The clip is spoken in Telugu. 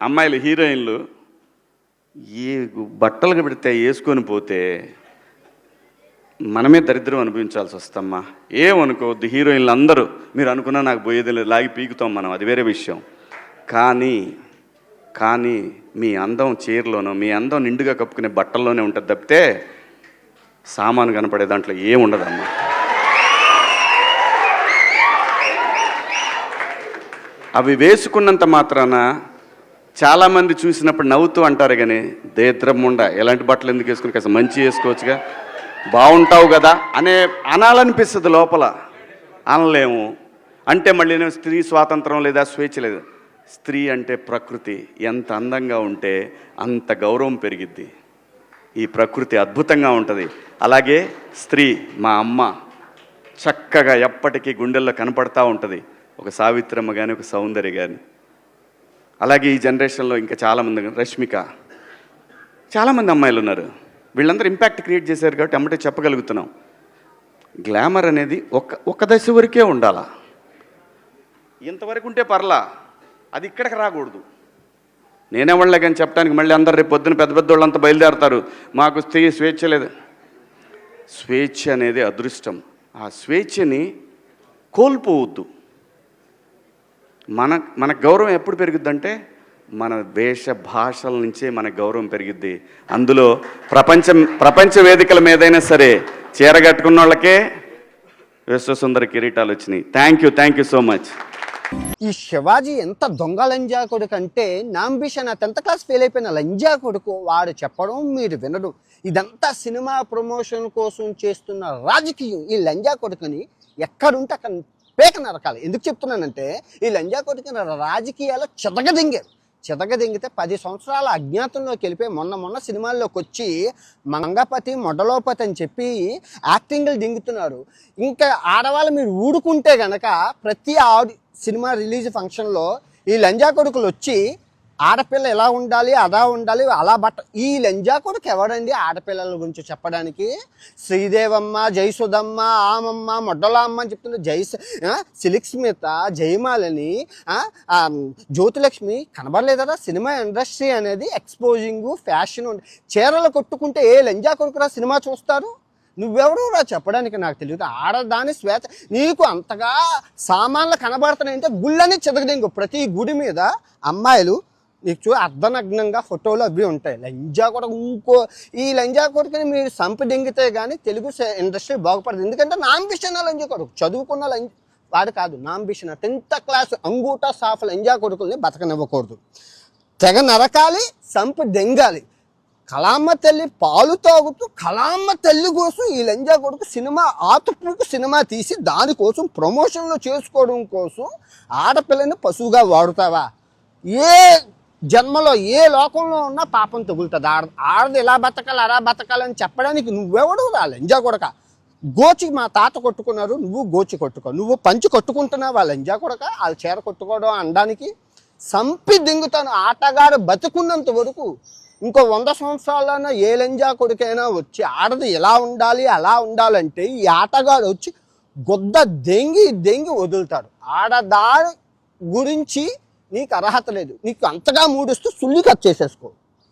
అమ్మాయిలు హీరోయిన్లు ఈ బట్టలు పెడితే వేసుకొని పోతే మనమే దరిద్రం అనిపించాల్సి వస్తమ్మా. ఏమనుకోవద్దు, హీరోయిన్లు అందరూ మీరు అనుకున్నా నాకు పోయేది లేదు, లాగి పీకుతాం మనం, అది వేరే విషయం. కానీ మీ అందం చీరలోనో మీ అందం నిండుగా కప్పుకునే బట్టల్లోనే ఉంటుంది తప్పితే సామాను కనపడే దాంట్లో ఏముండదమ్మా. అవి వేసుకున్నంత మాత్రాన చాలామంది చూసినప్పుడు నవ్వుతూ అంటారు, కానీ దేద్రముండ ఎలాంటి బట్టలు ఎందుకు వేసుకుని కాస్త మంచి వేసుకోవచ్చుగా, బాగుంటావు కదా అనాలనిపిస్తుంది లోపల. అనలేము. అంటే మళ్ళీ స్త్రీ స్వాతంత్రం లేదా స్వేచ్ఛ లేదు. స్త్రీ అంటే ప్రకృతి, ఎంత అందంగా ఉంటే అంత గౌరవం పెరిగిద్ది. ఈ ప్రకృతి అద్భుతంగా ఉంటుంది. అలాగే స్త్రీ మా అమ్మ చక్కగా ఎప్పటికీ గుండెల్లో కనపడతా ఉంటుంది, ఒక సావిత్రమ్మ కానీ ఒక సౌందర్య కానీ. అలాగే ఈ జనరేషన్లో ఇంకా చాలామంది, రష్మిక, చాలామంది అమ్మాయిలు ఉన్నారు. వీళ్ళందరూ ఇంపాక్ట్ క్రియేట్ చేశారు కాబట్టి అమ్మటే చెప్పగలుగుతున్నాం. గ్లామర్ అనేది ఒక దశ వరకే ఉండాలా, ఇంతవరకు ఉంటే పర్లా, అది ఇక్కడికి రాకూడదు. నేనేవాళ్ళే కానీ చెప్పడానికి మళ్ళీ అందరు రేపు పొద్దున పెద్ద పెద్ద వాళ్ళంతా బయలుదేరతారు, మాకు స్వేచ్ఛ లేదు. స్వేచ్ఛ అనేది అదృష్టం. ఆ స్వేచ్ఛని కోల్పోవద్దు. మన గౌరవం ఎప్పుడు పెరుగుద్దంటే మన వేష భాషల నుంచే మన గౌరవం పెరిగిద్ది. అందులో ప్రపంచ వేదికల మీదైనా సరే చీర కట్టుకున్న వాళ్ళకే విశ్వసుందర కిరీటాలు వచ్చినాయి. Thank you so much. ఈ శివాజీ ఎంత దొంగ లంజా కొడుకు అంటే, నా అంబిషన్ 10th క్లాస్ ఫెయిల్ అయిపోయిన లంజా కొడుకు వాడు చెప్పడం మీరు వినడం, ఇదంతా సినిమా ప్రమోషన్ కోసం చేస్తున్న రాజకీయం. ఈ లంజా కొడుకుని ఎక్కడుంటే అక్కడ పేక నరకాలి. ఎందుకు చెప్తున్నానంటే, ఈ లంజా కొడుకుని రాజకీయాల్లో చెదగదింగితే 10 సంవత్సరాల అజ్ఞాతంలోకి వెళ్ళిపోయి మొన్న సినిమాల్లోకి వచ్చి మంగపతి మొడలోపతి అని చెప్పి యాక్టింగ్లు దింగుతున్నారు. ఇంకా ఆడవాళ్ళు మీరు ఊడుకుంటే గనక ప్రతి సినిమా రిలీజ్ ఫంక్షన్లో ఈ లంజా కొడుకులు వచ్చి ఆడపిల్ల ఎలా ఉండాలి అలా ఉండాలి అలా ఈ లంజా కొడుకు ఎవడండి ఆడపిల్లల గురించి చెప్పడానికి? శ్రీదేవమ్మ, జయసుధమ్మ, ఆమమ్మ, మొడ్డలమ్మ అని చెప్తున్న సిలిక్ స్మిత, జయమాలని, జ్యోతిలక్ష్మి కనబడలేదా? సినిమా ఇండస్ట్రీ అనేది ఎక్స్పోజింగ్ ఫ్యాషన్ చీరలు కొట్టుకుంటే ఏ లంజా కొడుకురా సినిమా చూస్తారు? నువ్వెవరు రా చెప్పడానికి? నాకు తెలియదు. ఆడదాని స్వేచ్ఛ నీకు అంతగా సామాన్లు కనబడుతున్నాయంటే గుళ్ళని చెదగదింగు. ప్రతి గుడి మీద అమ్మాయిలు నీకు అర్ధనగ్నంగా ఫోటోలు అవి ఉంటాయి. లంజా కొడుకు ఈ లంజా కొడుకుని మీరు సంపదింగితే కానీ తెలుగు ఇండస్ట్రీ బాగుపడదు. ఎందుకంటే నా అంబిషన్ లంజా కొడుకు చదువుకున్న వాడు కాదు. నా అంబిషన్ 10th క్లాస్ అంగూటా సాఫ్ లంజా కొడుకుల్ని బతకనివ్వకూడదు. తెగ నరకాలి, సంపదెంగాలి. కళామ్మ తల్లి పాలు తాగుతూ కళామ్మ తల్లి కోసం ఈ లంజా కొడుకు సినిమా ఆతుపుకు సినిమా తీసి దానికోసం ప్రమోషన్లు చేసుకోవడం కోసం ఆడపిల్లని పశువుగా వాడుతావా? ఏ జన్మలో ఏ లోకంలో ఉన్నా పాపం తగులుతుంది. ఆడది ఇలా బతకాలి అలా బతకాలని చెప్పడానికి నువ్వెవడు రా లంజా కొడక? గోచి మా తాత కొట్టుకున్నారు, నువ్వు గోచి కొట్టుకో. నువ్వు పంచి కొట్టుకుంటున్నావు ఆ లంజా కొడక? వాళ్ళు చీర కొట్టుకోవడం అనడానికి సంపి దింగుతాను. ఆటగాడు బతుకున్నంత వరకు ఇంకో 100 సంవత్సరాలైనా ఏ లంజా కొడుకైనా వచ్చి ఆడది ఎలా ఉండాలి అలా ఉండాలంటే ఈ ఆటగాడు వచ్చి గొద్ద దెంగి వదులుతాడు. ఆడదాని గురించి నీకు అర్హత లేదు. నీకు అంతగా మూడిస్తూ సుల్లి కట్ చేసేసుకో.